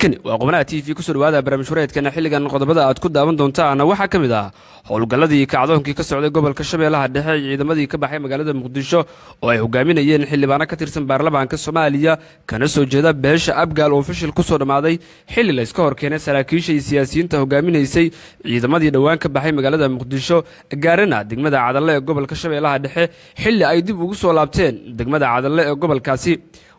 halkani waa qubnaha TV ku soo dhawaada barnaamijyadeedkana xilligan qodobada aad ku daawan doontaan waxa kamid ah howlgaladii kacdoonkii ka socday gobolka Shabeellaha Dhexe ciidamadii ka baxay magaalada Muqdisho oo ay hogaaminayeen xildhibaano ka tirsan baarlamaanka Soomaaliya kana soo jeeda beesha Abgaal oo fashil ku soo dhamaaday xilli la iska horkeenay saraakiisha iyo siyaasiyiinta hogaaminaysay ciidamadii dhawaan ka baxay magaalada Muqdisho gaarana degmada Cadalle ee gobolka Shabeellaha Dhexe xilli ay dib ugu soo laabteen degmada Cadalle ee gobolkaasi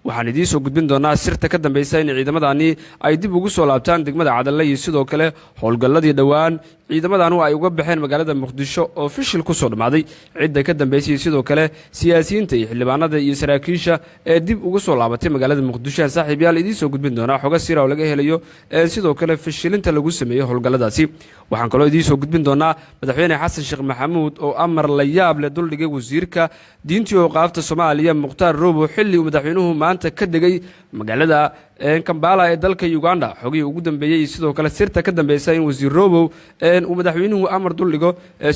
waxaan idin soo gudbin doonaa sirta ka dambaysa in ciidamadani ay dib ugu soo laabtaan degmada Cadalle iyo sidoo kale howlgaladii dhawaan ciidamadaanu ay uga baxeen magaalada Muqdisho oo fashil ku soo dhamaaday cidda ka dambaysay sidoo kale siyaasiyiinta iyo xildhibaanada iyo saraakiisha ee dib ugu soo laabatay magaalada Muqdisho saaxiibayaal idin soo gudbin doonaa xoga sir oo laga helayo sidoo kale fashilinta lagu sameeyo howlgaladaasi waxaan kaloo idin soo gudbin doonaa madaxweyne Xasan Sheekh Maxamuud oo amar la yaab leh dul dhigay wasiirka diintii oo qaafta Soomaaliya Muqtaar Roobo xilli madaxweynuhu maanta ka degay magaalada Kampala ee dalka Uganda xogii ugu dambeeyay sidoo kale sirta ka dambaysa in wasiir Roobo uu madaxweynuhu amar dul dhigo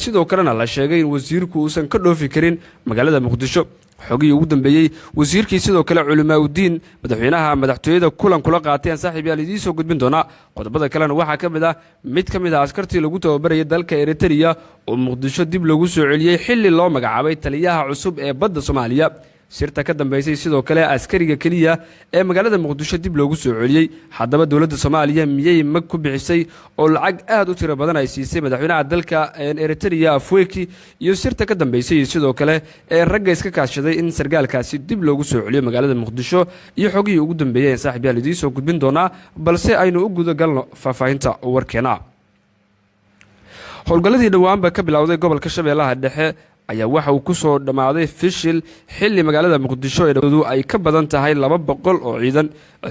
sidoo kalena la sheegay in wasiirku uusan ka dhoofi karin magaalada Muqdisho xogii ugu dambeeyay wasiirkii sidoo kale culimaadudiin madaxweynaha madaxtooyada kulan kula qaateen saaxiibayaal idin soo gudbin doona qodobada kalena waxa kamid ah mid kamid ah askartii lagu tababarayay dalka Eritrea oo Muqdisho dib lagu soo celiyay xilli loo magacaabay taliyaha cusub ee badda Soomaaliya sirta ka dambaysay sidoo kale askariga kaliya ee magaalada Muqdisho dib loogu soo celiyay haddaba dawladda Soomaaliya miyay mag ku bixisay oo lacag aad u tiro badan ay siisay madaxweynaha dalka Eritrea Afwerki iyo sirta ka dambaysay sidoo kale ee ragga iska kaashaday in sargaalkaasi dib loogu soo celiyo magaalada Muqdisho iyo xogii ugu dambeeyay saaxiibayaal idin soo gudbin doona balse aynu u guda galno faahfaahinta warkeena howlgaladii dhawaanba ka bilowday gobolka Shabeellaha Dhexe ayaa waxa uu ku soo dhamaaday fashil xilli magaalada Muqdisho ee dawladdu ay ka badan tahay 200 oo ciidan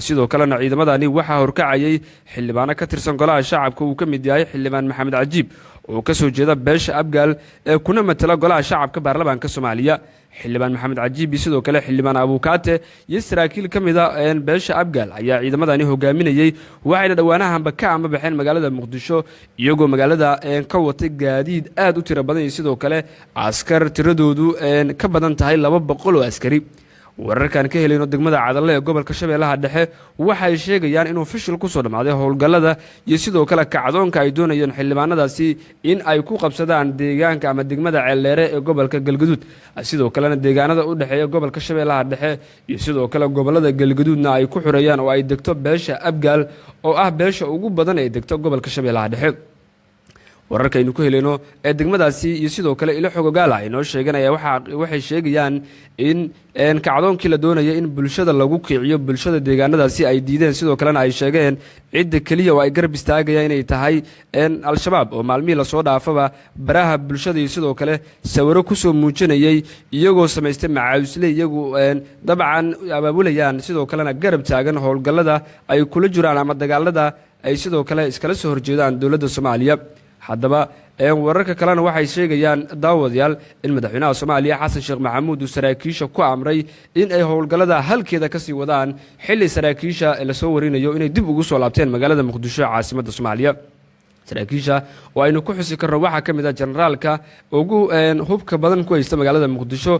sidoo kalena ciidamadani waxa horkacayay xildhibaano ka tirsan golaha shacabka uu ka mid yahay xildhibaan Maxamed Cajiib oo ka soo jeeda beesha Abgaal ee kuna matala golaha shacabka baarlamaanka Soomaaliya xildhibaan Maxamed Cajiib sidoo kale xildhibaan Abukaate iyo saraakiil kamid ah beesha Abgaal ayaa ciidamadani hogaaminayay waxayna dhawaanahanba ka ama baxeen magaalada Muqdisho iyagoo magaalada ka watay gaadiid aad u tiro badan sidoo kale askar tiradoodu ka badan tahay 200 oo askari wararkan ka helayno degmada Cadalle ee gobolka Shabeellaha Dhexe waxay sheegayaan inuu fashil ku soo dhamaaday howlgalada iyo sidoo kale kacdoonka ay doonayeen xildhibaanadaasi in ay ku qabsadaan deegaanka ama degmada Ceeldheere ee gobolka Galgaduud sidoo kalena deegaanada u dhaxeeya gobolka Shabeellaha Dhexe iyo sidoo kale gobolada Galgaduudna ay ku xureeyaan oo ay degto beesha Abgaal oo ah beesha ugu badan ee degto gobolka Shabeellaha Dhexe wararkaynu ku helayno ee degmadaasi iyo sidoo kale ilo xogogaal ay noo sheeganaya waxay sheegayaan in kacdoonkii la doonayay in bulshada lagu kiciyo bulshada deegaanadaasi ay diideen sidoo kalena ay sheegeen cidda kaliya oo ay garab istaagayaan inay tahay al-shabaab oo maalmihii la soo dhaafaba baraha bulshada iyo sidoo kale sawiro ku soo muujinayay iyagoo samaystay macawisle iyagu dabcan abaabulayaan sidoo kalena garab taagan howlgalada ay kula jiraan ama dagaalada ay sidoo kale iskala soo horjeedaan dawladda Soomaaliya haddaba wararka kalena waxay sheegayaan daawadayaal in madaxweynaha Soomaaliya Xasan Sheekh Maxamuud uu saraakiisha ku amray in ay howlgalada halkeeda ka sii wadaan xilli saraakiisha la soo warinayo inay dib ugu soo laabteen magaalada Muqdisho caasimadda Soomaaliya saraakiisha oo aynu ku xusi karno waxa kamid ah generaalka ugu hubka badan ku haysta magaalada Muqdisho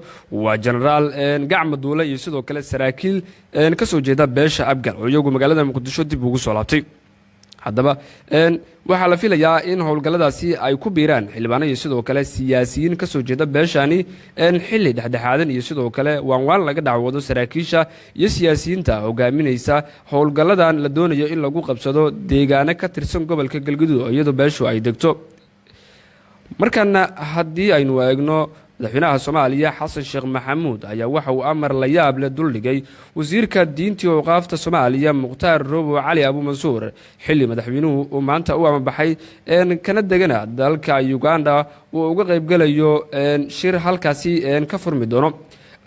waa generaal Gacmo Duule iyo sidoo kale saraakiil ka soo jeeda beesha Abgaal oo iyagu magaalada Muqdisho dib ugu soo laabtay haddaba waxaa la filayaa in howlgaladaasi ay ku biiraan xildhibaano iyo sidoo kale siyaasiyiin ka soo jeeda beeshani xilli dhexdhexaadan iyo sidoo kale waan laga dhacwado saraakiisha iyo siyaasiyiinta hogaaminaysa howlgaladan la doonayo in lagu qabsado deegaano ka tirsan gobolka Galgaduud oo iyadoo beeshu ay degto markana haddii aynu eegno madaxweynaha Soomaaliya Xasan Sheekh Maxamuud ayaa waxa uu amar la yaab leh dul dhigay wasiirka diintii oo qaafta Soomaaliya Muqtaar Roobo Cali Abu Mansuur xilli madaxweynuhu uu maanta u amabaxay kana degana dalka Uganda uu uga qayb galayo shir halkaasi ka furmi doono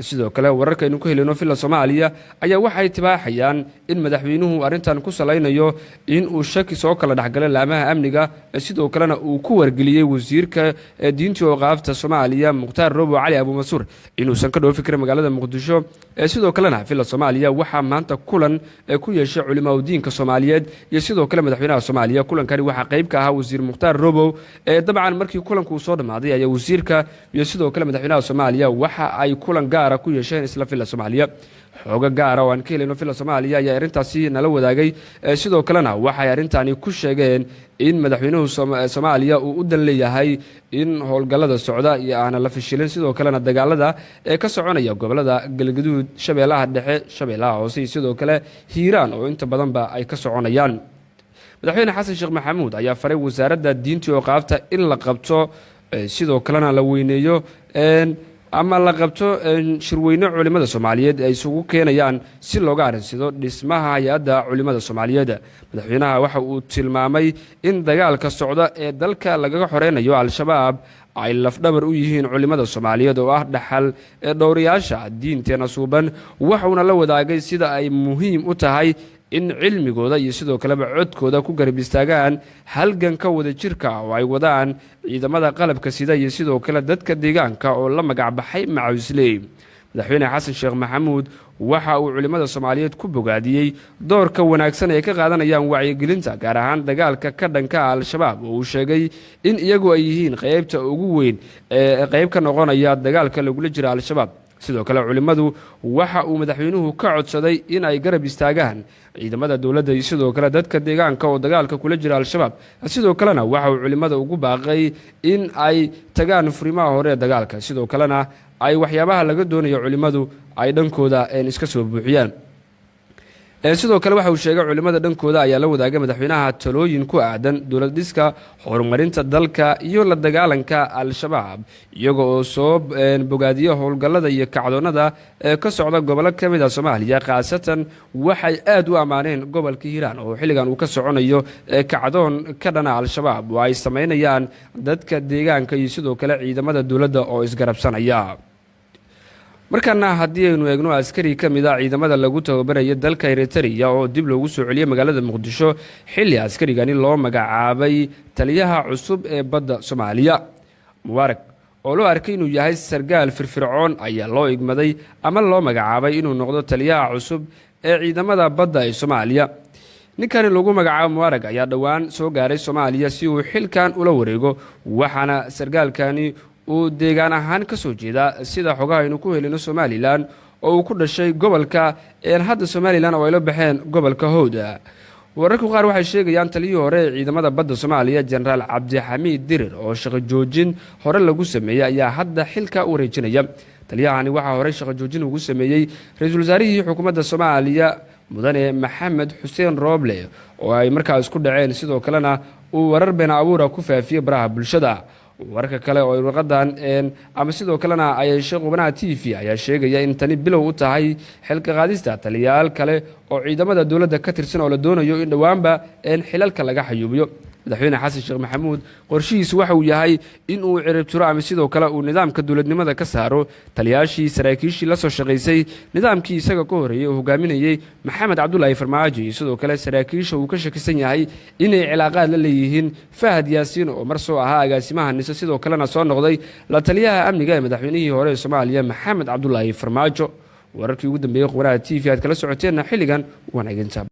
sidoo kale wararkaynu ku helayno filla Soomaaliya ayaa waxay tibaaxayaan in madaxweynuhu arintan ku salaynayo in uu shaki soo kala dhaxgalay laamaha amniga sidoo kalena uu ku wargeliyay wasiirka diintii oo qaafta Soomaaliya Muqtaar Roobo Cali Abu Mansuur inuu san ka dhoofi karin magaalada Muqdisho sidoo kalena filla Soomaaliya waxa maanta kulan ku yeeshay culimaadudiinka Soomaaliyeed iyo sidoo kale madaxweynaha Soomaaliya kulankani waxa qayb ka ah wasiir Muqtaar Roobo dabcan markii kulanku soo dhamaaday ayaa wasiirka iyo sidoo kale madaxweynaha Soomaaliya waxa ay kulan gaar ku yeesheen isla filla Soomaaliya xooga gaara oo aan ka helayno fila soomaaliya ayaa arrintaasi nala wadaagay sidoo kalena waxay arrintani ku sheegeen in madaxweynuhu soomaaliya uu u dan leeyahay in howlgallada socda iyo aana la fashilin sidoo kalena dagaalada ee ka soconaya gobollada galgaduud shabeellaha dhexe shabeellaha hoose iyo sidoo kale hiiraan oo inta badanba ay ka soconayaan madaxweyne xasan sheekh maxamuud ayaa faray wasaaradda diinta iyo qaabta in la qabto sidoo kalena la weyneeyo ama la qabto shirweyne culimada Soomaaliyeed ay isugu keenayaan si looga arinsado dhismaha hay'adda culimada Soomaaliyeed madaxweynaha waxa uu tilmaamay in dagaalka socda ee dalka laga xoreynayo al-shabaab ay lafdhabar u yihiin culimada Soomaaliyeed oo ah dhaxal ee dhowriyaasha diinteena suuban waxauna la wadaagay sida ay muhiim u tahay in cilmigooda iyo sidoo kale codkooda ku garab istaagaan halganka wada jirka oo ay wadaan ciidamada qalabka sida iyo sidoo kale dadka deegaanka oo la magac baxay Macawisley madaxweyne xasan sheekh maxamuud waxa uu culimada Soomaaliyeed ku bogaadiyay doorka wanaagsan ee ka qaadanayaan wacyigelinta gaar ahaan dagaalka ka dhanka al-shabaab oo uu sheegay in iyagu ay yihiin qaybta ugu weyn ee qayb ka noqonaya dagaalka lagula jiro al-shabaab sidoo kale culimadu waxa uu madaxweynuhu ka codsaday in ay garab istaagaan ciidamada dawladda iyo sidoo kale dadka deegaanka oo dagaalka kula jira al-shabaab sidoo kalena waxa uu culimada ugu baaqay in ay tagaan furimaha hore ee dagaalka sidoo kalena ay waxyaabaha laga doonayo culimadu ay dhankooda iska soo buuxiyaan sidoo kale waxa uu sheegay culimada dhankooda ayaa la wadaagay madaxweynaha talooyin ku aadan dawlad dhiska horumarinta dalka iyo la dagaalanka al-shabaab iyaga oo soo bogaadiyo howlgallada iyo kacdoonada ee ka socda gobollo ka mid ah Soomaaliya khaasatan waxay aad u amaaneen gobolka Hiiraan oo xilligan uu ka soconayo kacdoon ka dhana al-shabaab oo ay sameynayaan dadka deegaanka iyo sidoo kale ciidamada dawladda oo isgarabsanaya markana haddii aynu eegno askari ka mid ah ciidamada lagu tababaraya dalka Eritrea oo dib loogu soo celiyay magaalada Muqdisho xilli askarigani loo magacaabay taliyaha cusub ee badda Soomaaliya Mubarak oo loo arkay inuu yahay sargaal firfircoon ayaa loo igmaday ama loo magacaabay inuu noqdo taliyaha cusub ee ciidamada badda ee Soomaaliya ninkani lagu magacaabo Mubarak ayaa dhawaan soo gaaray Soomaaliya si uu xilkan ula wareego waxaana sargaalkani uu deegaan ahaan ka soo jeeda sida xogaha aynu ku helino Somaliland oo uu ku dhashay gobolka hadda Somaliland oo ay la baxeen gobolka Howda wararka qaar waxay sheegayaan taliyihii hore ee ciidamada badda Soomaaliya Generaal Cabdixamiid Dirir oo shaqo joojin hore lagu sameeyay ayaa hadda xilka u wareejinaya taliyahani waxa hore shaqo joojin ugu sameeyay ra'iisul wasaarihii xukuumadda Soomaaliya mudane Maxamed Xuseen Roble oo ay markaa isku dhaceen sidoo kalena uu warar been abuur ku faafiyay baraha bulshada wararka kale oo warqadan ama sidoo kalena ay shaqubanaha TV ayaa sheegaya in tani bilow u tahay xilka qaadista taliyaal kale oo ciidamada dawladda ka tirsan oo la doonayo in dhawaanba xilalka laga xayuubiyo madaxweyne xasan sheekh maxamuud qorshihiisu waxa uu yahay in uu ciribtiro ama sidoo kale uu nidaamka dawladnimada ka saaro taliyaashii saraakiishii la soo shaqeysay nidaamkii isaga ka horeeyay oo hogaaminayay Maxamed Cabdullaahi Farmaajo iyo sidoo kale saraakiisha uu ka shakisan yahay inay cilaaqaad la leeyihiin Fahad Yaasiin oo mar soo ahaa agaasimaha nisa sidoo kalena soo noqday la taliyaha amniga ee madaxweynihii hore ee Soomaaliya Maxamed Cabdullaahi Farmaajo wararkii ugu dambeeyay qubanaha TV aad kala socoteen xilligan wanaagsan